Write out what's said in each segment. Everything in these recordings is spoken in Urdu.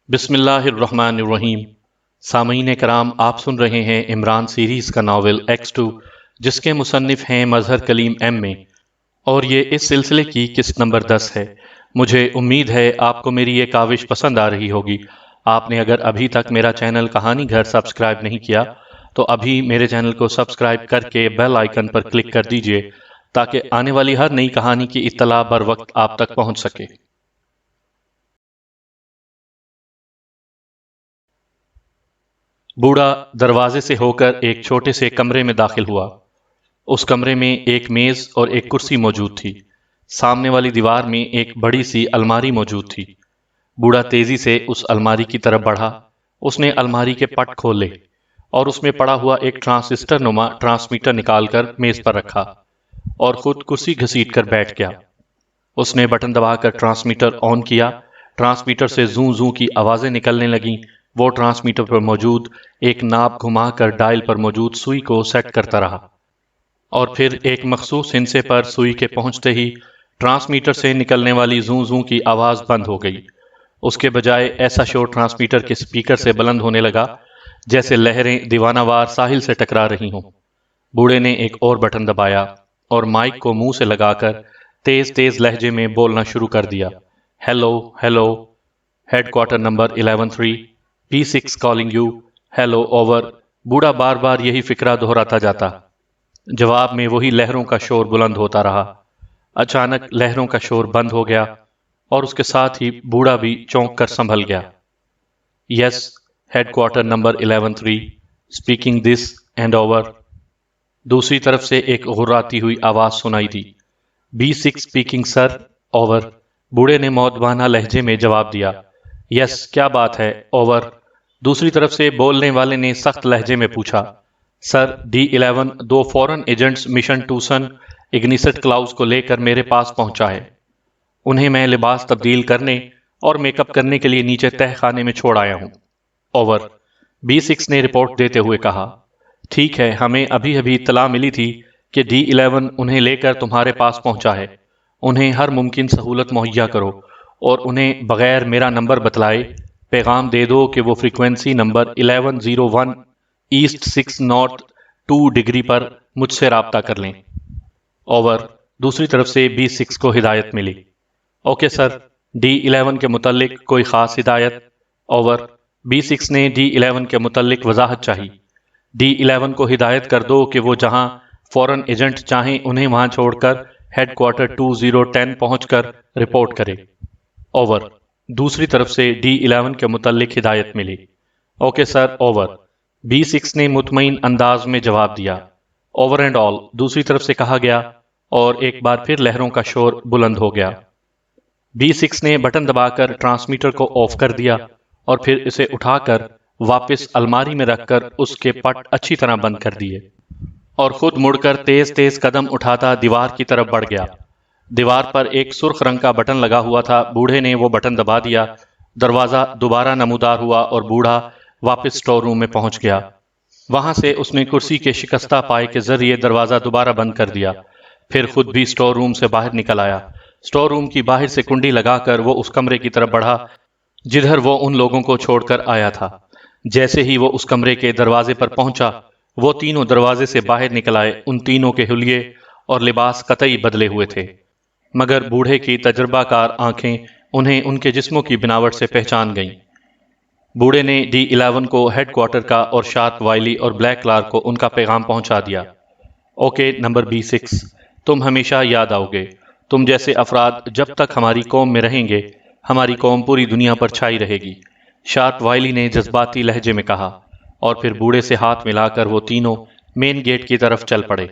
بسم اللہ الرحمن الرحیم۔ سامعین کرام، آپ سن رہے ہیں عمران سیریز کا ناول X2، جس کے مصنف ہیں مظہر کلیم ایم اے، اور یہ اس سلسلے کی قسط نمبر 10 ہے۔ مجھے امید ہے آپ کو میری یہ کاوش پسند آ رہی ہوگی۔ آپ نے اگر ابھی تک میرا چینل کہانی گھر سبسکرائب نہیں کیا تو ابھی میرے چینل کو سبسکرائب کر کے بیل آئیکن پر کلک کر دیجئے تاکہ آنے والی ہر نئی کہانی کی اطلاع بر وقت آپ تک پہنچ سکے۔ بوڑھا دروازے سے ہو کر ایک چھوٹے سے کمرے میں داخل ہوا۔ اس کمرے میں ایک میز اور ایک کرسی موجود تھی۔ سامنے والی دیوار میں ایک بڑی سی الماری موجود تھی۔ بوڑھا تیزی سے اس الماری کی طرف بڑھا۔ اس نے الماری کے پٹ کھولے اور اس میں پڑا ہوا ایک ٹرانسسٹر نما ٹرانسمیٹر نکال کر میز پر رکھا اور خود کرسی گھسیٹ کر بیٹھ گیا۔ اس نے بٹن دبا کر ٹرانسمیٹر آن کیا۔ ٹرانسمیٹر سے زوں زوں کی آوازیں نکلنے لگیں۔ وہ ٹرانسمیٹر پر موجود ایک ناب گھما کر ڈائل پر موجود سوئی کو سیٹ کرتا رہا اور پھر ایک مخصوص ہندسے پر سوئی کے پہنچتے ہی ٹرانسمیٹر سے نکلنے والی زوں زوں کی آواز بند ہو گئی۔ اس کے بجائے ایسا شور ٹرانسمیٹر کے سپیکر سے بلند ہونے لگا جیسے لہریں دیوانہ وار ساحل سے ٹکرا رہی ہوں۔ بوڑھے نے ایک اور بٹن دبایا اور مائک کو منہ سے لگا کر تیز تیز لہجے میں بولنا شروع کر دیا۔ Hello hello, head quarter number 11-3، P6 calling you, hello over. بوڑھا بار بار یہی فکرہ دہراتا جاتا۔ جواب میں وہی لہروں کا شور بلند ہوتا رہا۔ اچانک لہروں کا شور بند ہو گیا اور اس کے ساتھ ہی بوڑھا بھی چونک کر سنبھل گیا۔ Yes, head quarter number 11-3، speaking this end over. دوسری طرف سے ایک غراتی ہوئی آواز سنائی دی۔ B6 اسپیکنگ سر، اوور۔ بوڑھے نے مؤدبانہ لہجے میں جواب دیا۔ یس، کیا بات ہے، اوور۔ دوسری طرف سے بولنے والے نے سخت لہجے میں پوچھا۔ سر، D11 دو فورن ایجنٹس مشن ٹوسن اگنیسٹ کلاؤز کو لے کر میرے پاس پہنچا ہے۔ انہیں میں لباس تبدیل کرنے اور میک اپ کرنے کے لیے نیچے تہ خانے میں چھوڑ آیا ہوں، اوور۔ B6 نے رپورٹ دیتے ہوئے کہا۔ ٹھیک ہے، ہمیں ابھی ابھی اطلاع ملی تھی کہ D11 انہیں لے کر تمہارے پاس پہنچا ہے۔ انہیں ہر ممکن سہولت مہیا کرو اور انہیں بغیر میرا نمبر بتلائے پیغام دے دو کہ وہ frequency number 1101 east 6 north 2 degree پر مجھ سے رابطہ کر لیں، اوور۔ دوسری طرف سے B6 کو ہدایت ملی۔ اوکے سر، D11 کے متعلق کوئی خاص ہدایت، اوور۔ B6 نے D11 کے متعلق وضاحت چاہی۔ D11 کو ہدایت کر دو کہ وہ جہاں فورن ایجنٹ چاہیں انہیں وہاں چھوڑ کر ہیڈ کوارٹر 2010 پہنچ کر رپورٹ کرے، اوور۔ دوسری طرف سے D11 کے متعلق ہدایت ملی۔ Okay sir, over. B6 نے مطمئن انداز میں جواب دیا۔ اوور اینڈ آل، دوسری طرف سے کہا گیا اور ایک بار پھر لہروں کا شور بلند ہو گیا۔ B6 نے بٹن دبا کر ٹرانسمیٹر کو آف کر دیا اور پھر اسے اٹھا کر واپس الماری میں رکھ کر اس کے پٹ اچھی طرح بند کر دیے اور خود مڑ کر تیز تیز قدم اٹھاتا دیوار کی طرف بڑھ گیا۔ دیوار پر ایک سرخ رنگ کا بٹن لگا ہوا تھا۔ بوڑھے نے وہ بٹن دبا دیا، دروازہ دوبارہ نمودار ہوا اور بوڑھا واپس سٹور روم میں پہنچ گیا۔ وہاں سے اس نے کرسی کے شکستہ پائے کے ذریعے دروازہ دوبارہ بند کر دیا، پھر خود بھی سٹور روم سے باہر نکل آیا۔ سٹور روم کی باہر سے کنڈی لگا کر وہ اس کمرے کی طرف بڑھا جدھر وہ ان لوگوں کو چھوڑ کر آیا تھا۔ جیسے ہی وہ اس کمرے کے دروازے پر پہنچا، وہ تینوں دروازے سے باہر نکل آئے۔ ان تینوں کے حلیے اور لباس قطعی بدلے ہوئے تھے، مگر بوڑھے کی تجربہ کار آنکھیں انہیں ان کے جسموں کی بناوٹ سے پہچان گئیں۔ بوڑھے نے D11 کو ہیڈ کوارٹر کا اور شارپ وائلی اور بلیک کلارک کو ان کا پیغام پہنچا دیا۔ اوکے نمبر B6، تم ہمیشہ یاد آؤ گے۔ تم جیسے افراد جب تک ہماری قوم میں رہیں گے، ہماری قوم پوری دنیا پر چھائی رہے گی، شارپ وائلی نے جذباتی لہجے میں کہا، اور پھر بوڑھے سے ہاتھ ملا کر وہ تینوں مین گیٹ کی طرف چل پڑے۔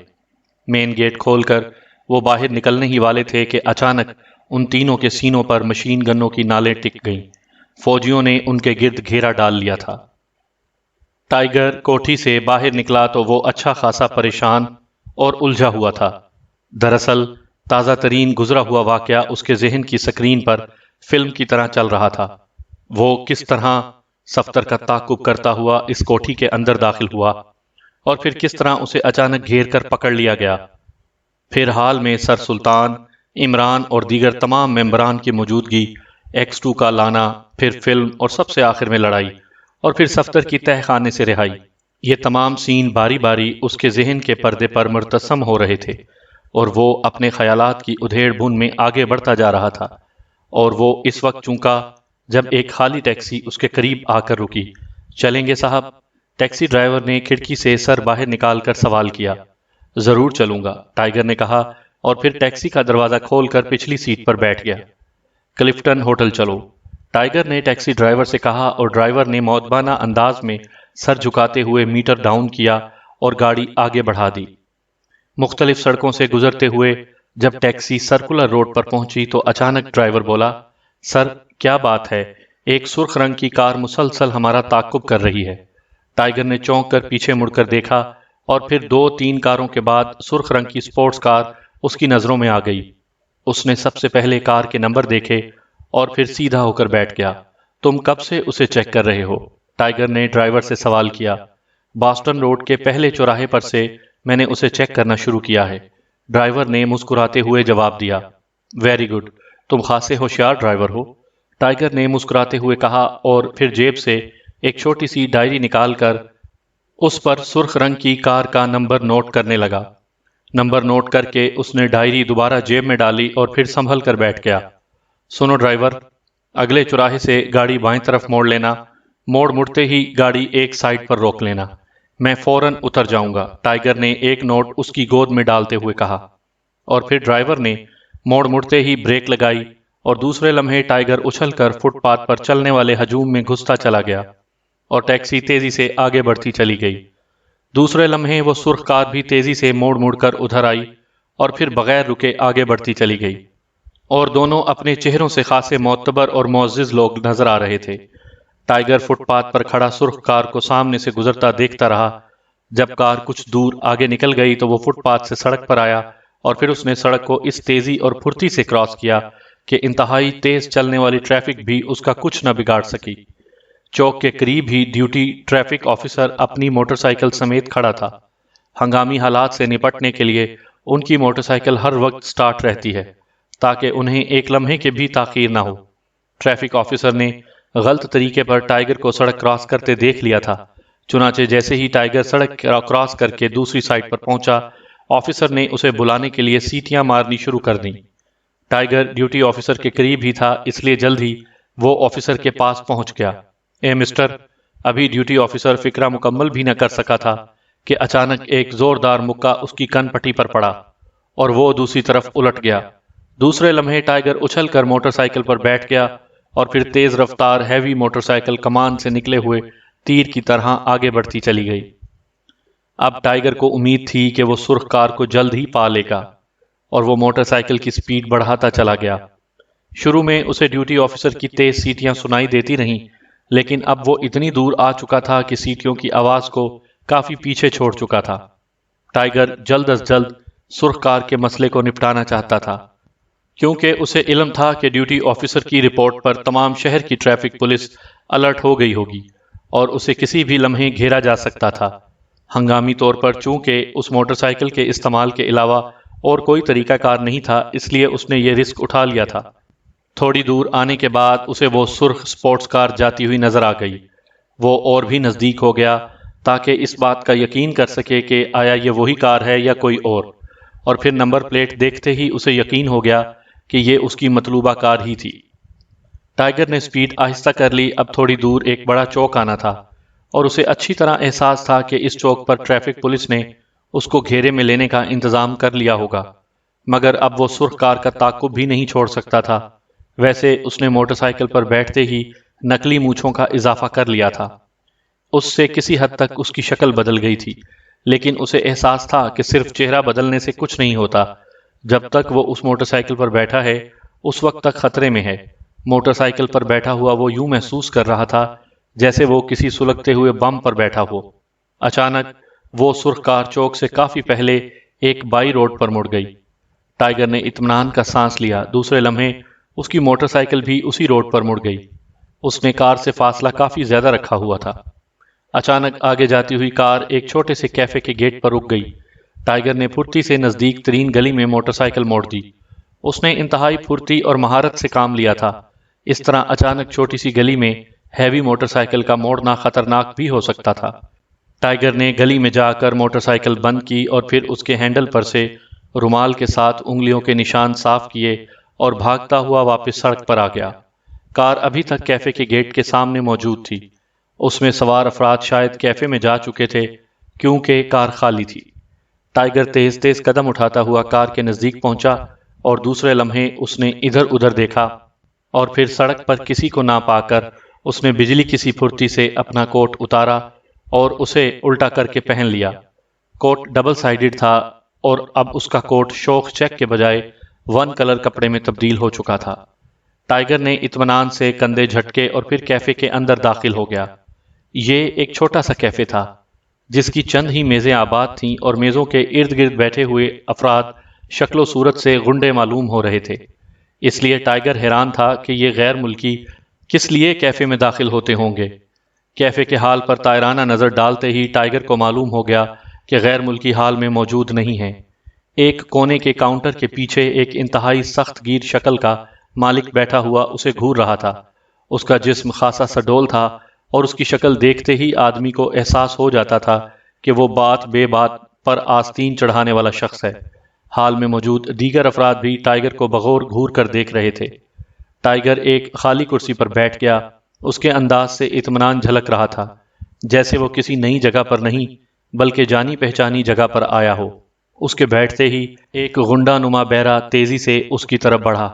مین گیٹ کھول کر وہ باہر نکلنے ہی والے تھے کہ اچانک ان تینوں کے سینوں پر مشین گنوں کی نالیں ٹک گئیں۔ فوجیوں نے ان کے گرد گھیرا ڈال لیا تھا۔ ٹائیگر کوٹھی سے باہر نکلا تو وہ اچھا خاصا پریشان اور الجھا ہوا تھا۔ دراصل تازہ ترین گزرا ہوا واقعہ اس کے ذہن کی سکرین پر فلم کی طرح چل رہا تھا۔ وہ کس طرح صفدر کا تعاقب کرتا ہوا اس کوٹھی کے اندر داخل ہوا اور پھر کس طرح اسے اچانک گھیر کر پکڑ لیا گیا۔ پھر حال میں سر سلطان، عمران اور دیگر تمام ممبران کی موجودگی X2 کا لانا، پھر فلم اور سب سے آخر میں لڑائی، اور پھر صفدر کی تہ خانے سے رہائی۔ یہ تمام سین باری باری اس کے ذہن کے پردے پر مرتسم ہو رہے تھے، اور وہ اپنے خیالات کی ادھیڑ بن میں آگے بڑھتا جا رہا تھا، اور وہ اس وقت چونکا جب ایک خالی ٹیکسی اس کے قریب آ کر رکی۔ چلیں گے صاحب؟ ٹیکسی ڈرائیور نے کھڑکی سے سر باہر نکال کر سوال کیا۔ ضرور چلوں گا، ٹائیگر نے کہا، اور پھر ٹیکسی کا دروازہ کھول کر پچھلی سیٹ پر بیٹھ گیا۔ کلفٹن ہوٹل چلو، ٹائیگر نے ٹیکسی ڈرائیور سے کہا، اور ڈرائیور نے مؤدبانہ انداز میں سر جھکاتے ہوئے میٹر ڈاؤن کیا اور گاڑی آگے بڑھا دی۔ مختلف سڑکوں سے گزرتے ہوئے جب ٹیکسی سرکولر روڈ پر پہنچی تو اچانک ڈرائیور بولا، سر کیا بات ہے؟ ایک سرخ رنگ کی کار مسلسل ہمارا تعاقب کر رہی ہے۔ ٹائیگر نے چونک کر پیچھے مڑ کر دیکھا، اور پھر 2-3 کاروں کے بعد سرخ رنگ کی سپورٹس کار اس کی نظروں میں آ گئی۔ اس نے سب سے پہلے کار کے نمبر دیکھے اور پھر سیدھا ہو کر بیٹھ گیا۔ تم کب سے اسے چیک کر رہے ہو؟ ٹائیگر نے ڈرائیور سے سوال کیا۔ باسٹن روڈ کے پہلے چوراہے پر سے میں نے اسے چیک کرنا شروع کیا ہے، ڈرائیور نے مسکراتے ہوئے جواب دیا۔ ویری گڈ، تم خاصے ہوشیار ڈرائیور ہو، ٹائیگر نے مسکراتے ہوئے کہا، اور پھر جیب سے ایک چھوٹی سی ڈائری نکال کر اس پر سرخ رنگ کی کار کا نمبر نوٹ کرنے لگا۔ نمبر نوٹ کر کے اس نے ڈائری دوبارہ جیب میں ڈالی اور پھر سنبھل کر بیٹھ گیا۔ سنو ڈرائیور، اگلے چوراہے سے گاڑی بائیں طرف موڑ لینا، مڑتے ہی گاڑی ایک سائڈ پر روک لینا، میں فوراً اتر جاؤں گا، ٹائیگر نے ایک نوٹ اس کی گود میں ڈالتے ہوئے کہا، اور پھر ڈرائیور نے مڑتے ہی بریک لگائی، اور دوسرے لمحے ٹائیگر اچھل کر فٹ پاتھ پر چلنے والے ہجوم میں گھستا چلا گیا، اور ٹیکسی تیزی سے آگے بڑھتی چلی گئی۔ دوسرے لمحے وہ سرخ کار بھی تیزی سے موڑ کر ادھر آئی، اور پھر بغیر رکے آگے بڑھتی چلی گئی، اور دونوں اپنے چہروں سے خاصے معتبر اور معزز لوگ نظر آ رہے تھے۔ ٹائیگر فٹ پاتھ پر کھڑا سرخ کار کو سامنے سے گزرتا دیکھتا رہا۔ جب کار کچھ دور آگے نکل گئی تو وہ فٹ پاتھ سے سڑک پر آیا، اور پھر اس نے سڑک کو اس تیزی اور پھرتی سے کراس کیا کہ انتہائی تیز چلنے والی ٹریفک بھی اس کا کچھ نہ بگاڑ سکی۔ چوک کے قریب ہی ڈیوٹی ٹریفک آفیسر اپنی موٹر سائیکل سمیت کھڑا تھا۔ ہنگامی حالات سے نپٹنے کے لیے ان کی موٹر سائیکل ہر وقت سٹارٹ رہتی ہے تاکہ انہیں ایک لمحے کے بھی تاخیر نہ ہو۔ ٹریفک آفیسر نے غلط طریقے پر ٹائیگر کو سڑک کراس کرتے دیکھ لیا تھا، چنانچہ جیسے ہی ٹائیگر سڑک کراس کر کے دوسری سائڈ پر پہنچا، آفیسر نے اسے بلانے کے لیے سیٹیاں مارنی شروع کر دیں۔ ٹائیگر ڈیوٹی آفیسر کے قریب ہی تھا، اس لیے جلد ہی وہ آفیسر کے پاس پہنچ گیا۔ اے مسٹر، ابھی ڈیوٹی آفیسر فکرہ مکمل بھی نہ کر سکا تھا کہ اچانک ایک زوردار مکہ اس کی کن پٹی پر پڑا، اور وہ دوسری طرف الٹ گیا۔ دوسرے لمحے ٹائیگر اچھل کر موٹر سائیکل پر بیٹھ گیا، اور پھر تیز رفتار ہیوی موٹر سائیکل کمان سے نکلے ہوئے تیر کی طرح آگے بڑھتی چلی گئی۔ اب ٹائیگر کو امید تھی کہ وہ سرخ کار کو جلد ہی پا لے گا، اور وہ موٹر سائیکل کی سپیڈ بڑھاتا چلا گیا۔ شروع میں اسے ڈیوٹی آفیسر کی تیز سیٹیاں سنائی دیتی رہیں، لیکن اب وہ اتنی دور آ چکا تھا کہ سیٹیوں کی آواز کو کافی پیچھے چھوڑ چکا تھا۔ ٹائیگر جلد از جلد سرخ کار کے مسئلے کو نپٹانا چاہتا تھا، کیونکہ اسے علم تھا کہ ڈیوٹی آفیسر کی رپورٹ پر تمام شہر کی ٹریفک پولیس الرٹ ہو گئی ہوگی، اور اسے کسی بھی لمحے گھیرا جا سکتا تھا۔ ہنگامی طور پر چونکہ اس موٹر سائیکل کے استعمال کے علاوہ اور کوئی طریقہ کار نہیں تھا، اس لیے اس نے یہ رسک اٹھا لیا تھا۔ تھوڑی دور آنے کے بعد اسے وہ سرخ سپورٹس کار جاتی ہوئی نظر آ گئی۔ وہ اور بھی نزدیک ہو گیا تاکہ اس بات کا یقین کر سکے کہ آیا یہ وہی کار ہے یا کوئی اور پھر نمبر پلیٹ دیکھتے ہی اسے یقین ہو گیا کہ یہ اس کی مطلوبہ کار ہی تھی۔ ٹائیگر نے سپیڈ آہستہ کر لی۔ اب تھوڑی دور ایک بڑا چوک آنا تھا، اور اسے اچھی طرح احساس تھا کہ اس چوک پر ٹریفک پولیس نے اس کو گھیرے میں لینے کا انتظام کر لیا ہوگا، مگر اب وہ سرخ کار کا تعاقب بھی نہیں چھوڑ سکتا تھا۔ ویسے اس نے موٹر سائیکل پر بیٹھتے ہی نقلی مونچھوں کا اضافہ کر لیا تھا۔ اس سے کسی حد تک اس کی شکل بدل گئی تھی، لیکن اسے احساس تھا کہ صرف چہرہ بدلنے سے کچھ نہیں ہوتا۔ جب تک وہ اس موٹر سائیکل پر بیٹھا ہے اس وقت تک خطرے میں ہے۔ موٹر سائیکل پر بیٹھا ہوا وہ یوں محسوس کر رہا تھا جیسے وہ کسی سلگتے ہوئے بم پر بیٹھا ہو۔ اچانک وہ سرخ کار چوک سے کافی پہلے ایک بائی روڈ پر مڑ گئی۔ ٹائیگر نے اطمینان کا سانس لیا۔ دوسرے لمحے اس کی موٹر سائیکل بھی اسی روڈ پر مڑ گئی۔ اس نے کار سے فاصلہ کافی زیادہ رکھا ہوا تھا۔ اچانک آگے جاتی ہوئی کار ایک چھوٹے سے کیفے کے گیٹ پر رک گئی۔ ٹائیگر نے پھرتی سے نزدیک ترین گلی میں موٹر سائیکل موڑ دی۔ اس نے انتہائی پھرتی اور مہارت سے کام لیا تھا، اس طرح اچانک چھوٹی سی گلی میں ہیوی موٹر سائیکل کا موڑنا خطرناک بھی ہو سکتا تھا۔ ٹائیگر نے گلی میں جا کر موٹر سائیکل بند کی اور پھر اس کے ہینڈل پر سے رومال کے ساتھ انگلیوں کے نشان صاف کیے اور بھاگتا ہوا واپس سڑک پر آ گیا۔ کار ابھی تک کیفے کے گیٹ کے سامنے موجود تھی۔ اس میں سوار افراد شاید کیفے میں جا چکے تھے کیونکہ کار خالی تھی۔ ٹائیگر تیز تیز قدم اٹھاتا ہوا کار کے نزدیک پہنچا اور دوسرے لمحے اس نے ادھر ادھر دیکھا اور پھر سڑک پر کسی کو نہ پا کر اس نے بجلی کی سی پھرتی سے اپنا کوٹ اتارا اور اسے الٹا کر کے پہن لیا۔ کوٹ ڈبل سائیڈڈ تھا اور اب اس کا کوٹ شوخ چیک کے بجائے ون کلر کپڑے میں تبدیل ہو چکا تھا۔ ٹائیگر نے اطمینان سے کندھے جھٹکے اور پھر کیفے کے اندر داخل ہو گیا۔ یہ ایک چھوٹا سا کیفے تھا جس کی چند ہی میزیں آباد تھیں اور میزوں کے ارد گرد بیٹھے ہوئے افراد شکل و صورت سے غنڈے معلوم ہو رہے تھے۔ اس لیے ٹائیگر حیران تھا کہ یہ غیر ملکی کس لیے کیفے میں داخل ہوتے ہوں گے۔ کیفے کے حال پر طائرانہ نظر ڈالتے ہی ٹائیگر کو معلوم ہو گیا کہ غیر ملکی حال میں موجود نہیں ہیں۔ ایک کونے کے کاؤنٹر کے پیچھے ایک انتہائی سخت گیر شکل کا مالک بیٹھا ہوا اسے گھور رہا تھا۔ اس کا جسم خاصا سڈول تھا اور اس کی شکل دیکھتے ہی آدمی کو احساس ہو جاتا تھا کہ وہ بات بے بات پر آستین چڑھانے والا شخص ہے۔ حال میں موجود دیگر افراد بھی ٹائیگر کو بغور گھور کر دیکھ رہے تھے۔ ٹائیگر ایک خالی کرسی پر بیٹھ گیا۔ اس کے انداز سے اطمینان جھلک رہا تھا، جیسے وہ کسی نئی جگہ پر نہیں بلکہ جانی پہچانی جگہ پر آیا ہو۔ اس کے بیٹھتے ہی ایک غنڈہ نما بہرا تیزی سے اس کی طرف بڑھا۔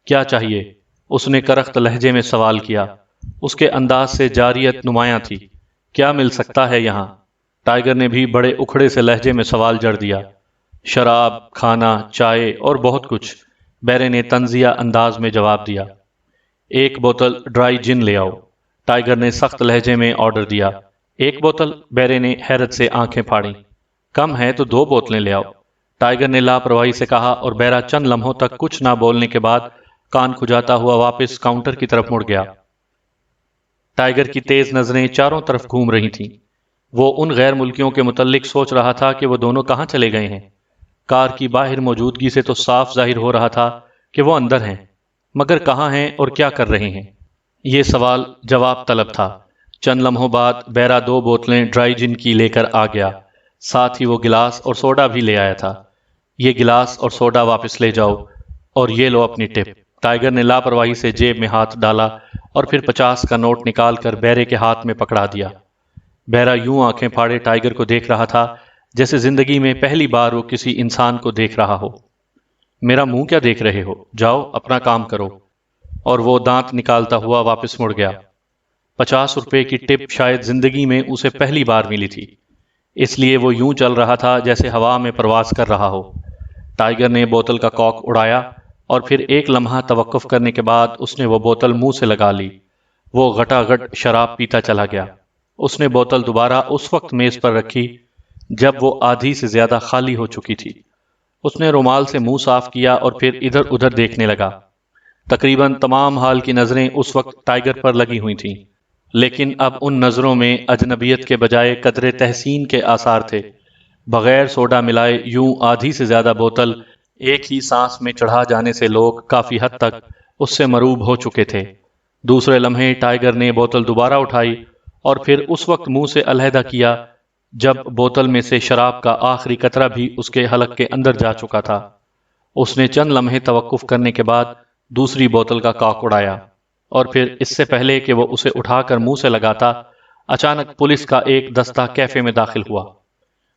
کیا چاہیے؟ اس نے کرخت لہجے میں سوال کیا۔ اس کے انداز سے جاریت نمایاں تھی۔ کیا مل سکتا ہے یہاں؟ ٹائیگر نے بھی بڑے اکھڑے سے لہجے میں سوال جڑ دیا۔ شراب، کھانا، چائے اور بہت کچھ، بہرے نے طنزیہ انداز میں جواب دیا۔ ایک بوتل ڈرائی جن لے آؤ، ٹائیگر نے سخت لہجے میں آرڈر دیا۔ ایک بوتل؟ بہرے نے حیرت سے آنکھیں پھاڑیں۔ کم ہے تو 2 بوتلیں لے آؤ، ٹائیگر نے لاپرواہی سے کہا اور بہرا چند لمحوں تک کچھ نہ بولنے کے بعد کان کھجاتا ہوا واپس کاؤنٹر کی طرف مڑ گیا۔ ٹائیگر کی تیز نظریں چاروں طرف گھوم رہی تھیں۔ وہ ان غیر ملکیوں کے متعلق سوچ رہا تھا کہ وہ دونوں کہاں چلے گئے ہیں۔ کار کی باہر موجودگی سے تو صاف ظاہر ہو رہا تھا کہ وہ اندر ہیں، مگر کہاں ہیں اور کیا کر رہے ہیں؟ یہ سوال جواب طلب تھا۔ چند لمحوں بعد بہرا 2 بوتلیں ڈرائی جن کی لے کر آ گیا، ساتھ ہی وہ گلاس اور سوڈا بھی لے آیا تھا۔ یہ گلاس اور سوڈا واپس لے جاؤ اور یہ لو اپنی ٹپ۔ ٹائیگر نے لاپرواہی سے جیب میں ہاتھ ڈالا اور پھر 50 کا نوٹ نکال کر بہرے کے ہاتھ میں پکڑا دیا۔ بہرا یوں آنکھیں پھاڑے ٹائیگر کو دیکھ رہا تھا جیسے زندگی میں پہلی بار وہ کسی انسان کو دیکھ رہا ہو۔ میرا منہ کیا دیکھ رہے ہو؟ جاؤ اپنا کام کرو۔ اور وہ دانت نکالتا ہوا واپس مڑ گیا۔ 50 روپے کی ٹپ شاید زندگی میں اسے پہلی بار ملی تھی، اس لیے وہ یوں چل رہا تھا جیسے ہوا میں پرواز کر رہا ہو۔ ٹائیگر نے بوتل کا کاک اڑایا اور پھر ایک لمحہ توقف کرنے کے بعد اس نے وہ بوتل منہ سے لگا لی۔ وہ گھٹا گھٹ شراب پیتا چلا گیا۔ اس نے بوتل دوبارہ اس وقت میز پر رکھی جب وہ آدھی سے زیادہ خالی ہو چکی تھی۔ اس نے رومال سے منہ صاف کیا اور پھر ادھر ادھر دیکھنے لگا۔ تقریباً تمام حال کی نظریں اس وقت ٹائیگر پر لگی ہوئی تھیں، لیکن اب ان نظروں میں اجنبیت کے بجائے قدرے تحسین کے آثار تھے۔ بغیر سوڈا ملائے یوں آدھی سے زیادہ بوتل ایک ہی سانس میں چڑھا جانے سے لوگ کافی حد تک اس سے مروب ہو چکے تھے۔ دوسرے لمحے ٹائیگر نے بوتل دوبارہ اٹھائی اور پھر اس وقت منہ سے علیحدہ کیا جب بوتل میں سے شراب کا آخری قطرہ بھی اس کے حلق کے اندر جا چکا تھا۔ اس نے چند لمحے توقف کرنے کے بعد دوسری بوتل کا کاک اڑایا اور پھر اس سے پہلے کہ وہ اسے اٹھا کر منہ سے لگاتا، اچانک پولیس کا ایک دستہ کیفے میں داخل ہوا۔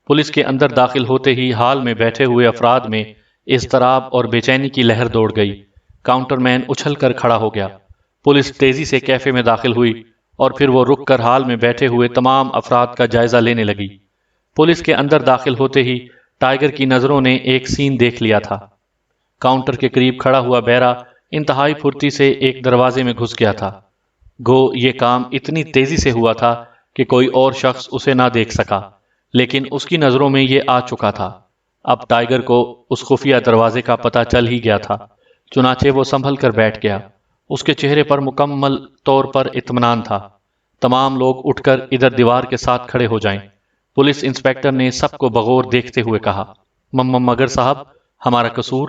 پولیس کے اندر داخل ہوتے ہی حال میں بیٹھے ہوئے افراد میں اضطراب اور بے چینی کی لہر دوڑ گئی۔ کاؤنٹر مین اچھل کر کھڑا ہو گیا۔ پولیس تیزی سے کیفے میں داخل ہوئی اور پھر وہ رک کر حال میں بیٹھے ہوئے تمام افراد کا جائزہ لینے لگی۔ پولیس کے اندر داخل ہوتے ہی ٹائیگر کی نظروں نے ایک سین دیکھ لیا تھا۔ کاؤنٹر کے قریب کھڑا ہوا بہرا انتہائی پھرتی سے ایک دروازے میں گھس گیا تھا۔ گو یہ کام اتنی تیزی سے ہوا تھا کہ کوئی اور شخص اسے نہ دیکھ سکا، لیکن اس کی نظروں میں یہ آ چکا تھا۔ اب ٹائیگر کو اس خفیہ دروازے کا پتہ چل ہی گیا تھا، چنانچہ وہ سنبھل کر بیٹھ گیا۔ اس کے چہرے پر مکمل طور پر اطمینان تھا۔ تمام لوگ اٹھ کر ادھر دیوار کے ساتھ کھڑے ہو جائیں، پولیس انسپکٹر نے سب کو بغور دیکھتے ہوئے کہا۔ مگر صاحب، ہمارا قصور؟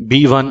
B1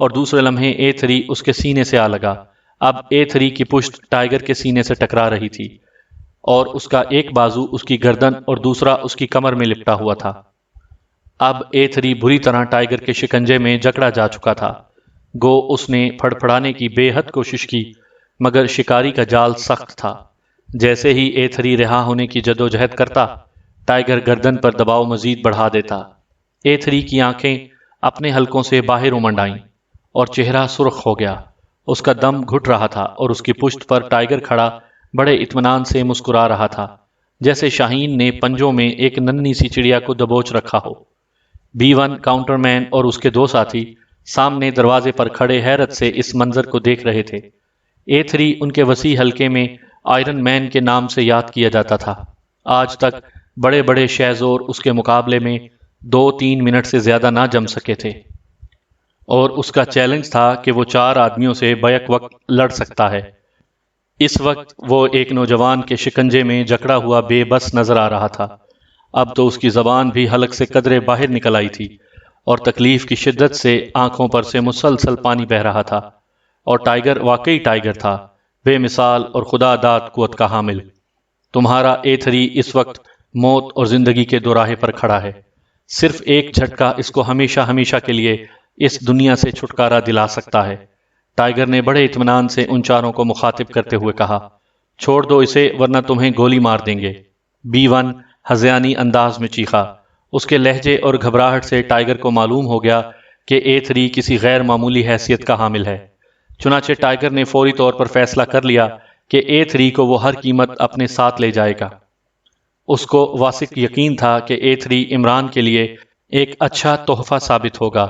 اور دوسرے لمحے A3 اس کے سینے سے آ لگا۔ اب A3 کی پشت ٹائیگر کے سینے سے ٹکرا رہی تھی اور اس کا ایک بازو اس کی گردن اور دوسرا اس کی کمر میں لپٹا ہوا تھا۔ اب A3 بری طرح ٹائیگر کے شکنجے میں جکڑا جا چکا تھا۔ گو اس نے پھڑ پھڑانے کی بے حد کوشش کی، مگر شکاری کا جال سخت تھا۔ جیسے ہی A3 رہا ہونے کی جدوجہد کرتا، ٹائیگر گردن پر دباؤ مزید بڑھا دیتا۔ A3 کی آنکھیں اپنے حلقوں سے باہر امنڈ آئیں اور چہرہ سرخ ہو گیا۔ اس کا دم گھٹ رہا تھا اور اس کی پشت پر ٹائیگر کھڑا بڑے اطمینان سے مسکرا رہا تھا، جیسے شاہین نے پنجوں میں ایک ننھی سی چڑیا کو دبوچ رکھا ہو۔ B1 کاؤنٹر مین اور اس کے دو ساتھی سامنے دروازے پر کھڑے حیرت سے اس منظر کو دیکھ رہے تھے۔ A3 ان کے وسیع حلقے میں آئرن مین کے نام سے یاد کیا جاتا تھا۔ آج تک بڑے بڑے شہزور اس کے مقابلے میں 2-3 منٹ سے زیادہ نہ جم سکے تھے، اور اس کا چیلنج تھا کہ وہ 4 آدمیوں سے بیک وقت لڑ سکتا ہے۔ اس وقت وہ ایک نوجوان کے شکنجے میں جکڑا ہوا بے بس نظر آ رہا تھا۔ اب تو اس کی زبان بھی حلق سے قدرے باہر نکل آئی تھی اور تکلیف کی شدت سے آنکھوں پر سے مسلسل پانی بہہ رہا تھا، اور ٹائیگر واقعی ٹائیگر تھا، بے مثال اور خدا داد قوت کا حامل۔ تمہارا A3 اس وقت موت اور زندگی کے دوراہے پر کھڑا ہے۔ صرف ایک جھٹکا اس کو ہمیشہ ہمیشہ کے لیے اس دنیا سے چھٹکارا دلا سکتا ہے۔ ٹائیگر نے بڑے اطمینان سے ان چاروں کو مخاطب کرتے ہوئے کہا، چھوڑ دو اسے ورنہ تمہیں گولی مار دیں گے۔ B1 ہذیانی انداز میں چیخا۔ اس کے لہجے اور گھبراہٹ سے ٹائیگر کو معلوم ہو گیا کہ A3 کسی غیر معمولی حیثیت کا حامل ہے۔ چنانچہ ٹائیگر نے فوری طور پر فیصلہ کر لیا کہ A3 کو وہ ہر قیمت اپنے ساتھ لے جائے گا۔ اس کو واثق یقین تھا کہ A3 عمران کے لیے ایک اچھا تحفہ ثابت ہوگا۔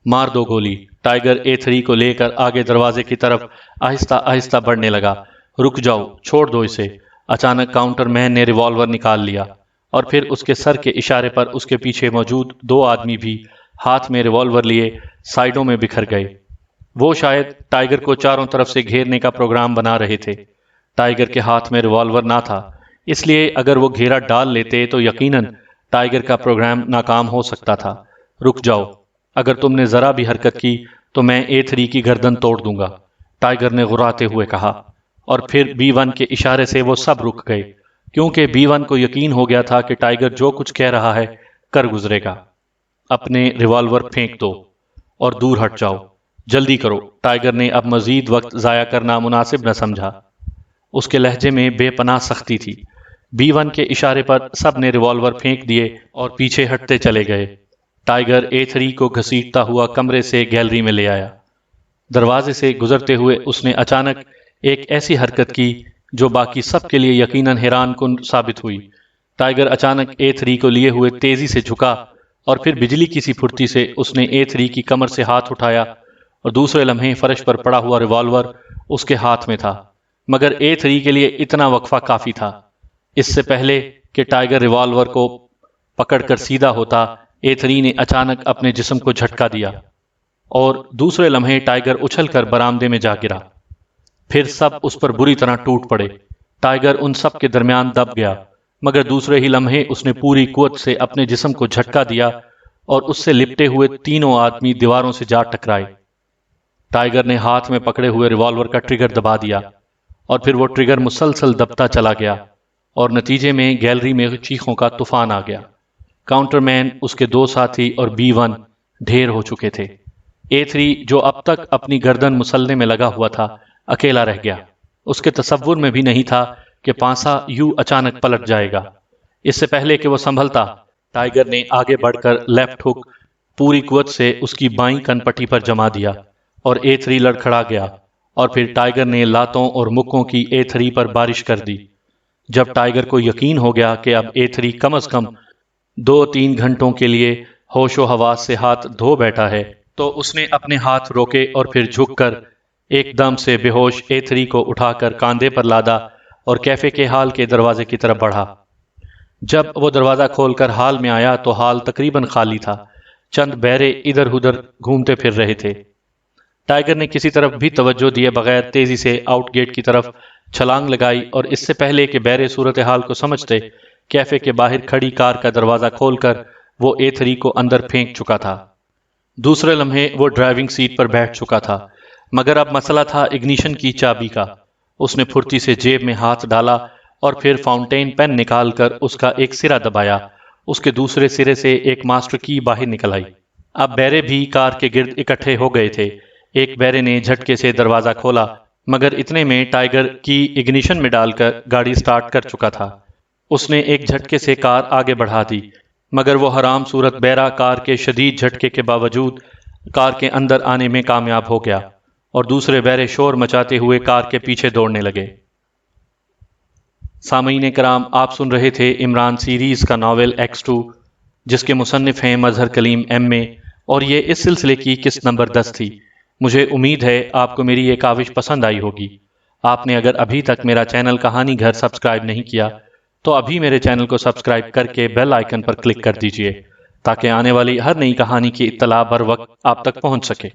مار دو گولی۔ ٹائیگر A3 کو لے کر آگے دروازے کی طرف آہستہ آہستہ بڑھنے لگا۔ رک جاؤ، چھوڑ دو اسے۔ اچانک کاؤنٹر مین نے ریوالور نکال لیا اور پھر اس کے سر کے اشارے پر اس کے پیچھے موجود 2 آدمی بھی ہاتھ میں ریوالور لیے سائیڈوں میں بکھر گئے۔ وہ شاید ٹائیگر کو چاروں طرف سے گھیرنے کا پروگرام بنا رہے تھے۔ ٹائیگر کے ہاتھ میں ریوالور نہ تھا، اس لیے اگر وہ گھیرا ڈال لیتے تو یقیناً ٹائیگر کا پروگرام ناکام ہو سکتا تھا۔ رک جاؤ، اگر تم نے ذرا بھی حرکت کی تو میں A3 کی گردن توڑ دوں گا، ٹائیگر نے غراتے ہوئے کہا، اور پھر B1 کے اشارے سے وہ سب رک گئے، کیونکہ B1 کو یقین ہو گیا تھا کہ ٹائیگر جو کچھ کہہ رہا ہے کر گزرے گا۔ اپنے ریوالور پھینک دو اور دور ہٹ جاؤ، جلدی کرو۔ ٹائیگر نے اب مزید وقت ضائع کرنا مناسب نہ سمجھا۔ اس کے لہجے میں بے پناہ سختی تھی۔ B1 کے اشارے پر سب نے ریوالور پھینک دیے اور پیچھے ہٹتے چلے گئے۔ ٹائیگر A3 کو گھسیٹتا ہوا کمرے سے گیلری میں لے آیا۔ دروازے سے گزرتے ہوئے اس نے اچانک ایک ایسی حرکت کی جو باقی سب کے لیے یقیناً حیران کن ثابت ہوئی۔ ٹائیگر اچانک A3 کو لیے ہوئے تیزی سے جھکا اور پھر بجلی کی سی پھرتی سے اس نے A3 کی کمر سے ہاتھ اٹھایا اور دوسرے لمحے فرش پر پڑا ہوا ریوالور اس کے ہاتھ میں تھا۔ مگر A3 کے لیے اتنا وقفہ کافی تھا۔ اس سے پہلے کہ ٹائیگر ریوالور کو پکڑ کر سیدھا ہوتا، A3 نے اچانک اپنے جسم کو جھٹکا دیا اور دوسرے لمحے ٹائیگر اچھل کر برآمدے میں جا گرا۔ پھر سب اس پر بری طرح ٹوٹ پڑے۔ ٹائیگر ان سب کے درمیان دب گیا، مگر دوسرے ہی لمحے اس نے پوری قوت سے اپنے جسم کو جھٹکا دیا اور اس سے لپٹے ہوئے تینوں آدمی دیواروں سے جا ٹکرائے۔ ٹائیگر نے ہاتھ میں پکڑے ہوئے ریوالور کا ٹریگر دبا دیا اور پھر وہ ٹریگر مسلسل دبتا چلا گیا اور نتیجے میں گیلری میں چیخوں کا طوفان آ گیا۔ کاؤنٹر مین، اس کے 2 ساتھی اور B1 ڈھیر ہو چکے تھے۔ A3 جو اب تک اپنی گردن مسلنے میں لگا ہوا تھا اکیلا رہ گیا۔ اس کے تصور میں بھی نہیں تھا کہ پانسا یوں اچانک پلٹ جائے گا۔ اس سے پہلے کہ وہ سنبھلتا، ٹائیگر نے آگے بڑھ کر لیفٹ ہک پوری قوت سے اس کی بائیں کن پٹی پر جما دیا اور A3 لڑکھڑا گیا، اور پھر ٹائیگر نے لاتوں اور مکوں کی A3 پر بارش کر دی۔ جب ٹائیگر کو یقین ہو گیا کہ اب A3 کم از کم 2-3 گھنٹوں کے لیے ہوش و حواس سے ہاتھ دھو بیٹھا ہے، تو اس نے اپنے ہاتھ روکے اور پھر جھک کر ایک دم سے بے ہوش A3 کو اٹھا کر کاندھے پر لادا اور کیفے کے ہال کے دروازے کی طرف بڑھا۔ جب وہ دروازہ کھول کر ہال میں آیا تو ہال تقریباً خالی تھا۔ چند بہرے ادھر ادھر گھومتے پھر رہے تھے۔ ٹائیگر نے کسی طرف بھی توجہ دیے بغیر تیزی سے آؤٹ گیٹ کی طرف چھلانگ لگائی اور اس سے پہلے کہ بہرے صورتحال کو سمجھتے، کیفے کے باہر کھڑی کار کا دروازہ کھول کر وہ A3 کو اندر پھینک چکا تھا۔ دوسرے لمحے وہ ڈرائیونگ سیٹ پر بیٹھ چکا تھا، مگر اب مسئلہ تھا اگنیشن کی چابی کا۔ اس نے پھرتی سے جیب میں ہاتھ ڈالا اور پھر فاؤنٹین پین نکال کر اس کا ایک سرا دبایا۔ اس کے دوسرے سرے سے ایک ماسٹر کی باہر نکل آئی۔ اب بیرے بھی کار کے گرد اکٹھے ہو گئے تھے۔ ایک بیرے نے جھٹکے سے دروازہ کھولا، مگر اتنے میں ٹائیگر کی اگنیشن میں ڈال کر گاڑی سٹارٹ کر چکا تھا۔ اس نے ایک جھٹکے سے کار آگے بڑھا دی، مگر وہ حرام صورت بیرا کار کے شدید جھٹکے کے باوجود کار کے اندر آنے میں کامیاب ہو گیا اور دوسرے بیرے شور مچاتے ہوئے کار کے پیچھے دوڑنے لگے۔ سامعین کرام، آپ سن رہے تھے عمران سیریز کا ناول X2، جس کے مصنف ہیں مظہر کلیم MA، اور یہ اس سلسلے کی قسط نمبر 10 تھی۔ مجھے امید ہے آپ کو میری یہ کاوش پسند آئی ہوگی۔ آپ نے اگر ابھی تک میرا چینل کہانی گھر سبسکرائب نہیں کیا تو ابھی میرے چینل کو سبسکرائب کر کے بیل آئیکن پر کلک کر دیجئے، تاکہ آنے والی ہر نئی کہانی کی اطلاع بر وقت آپ تک پہنچ سکے۔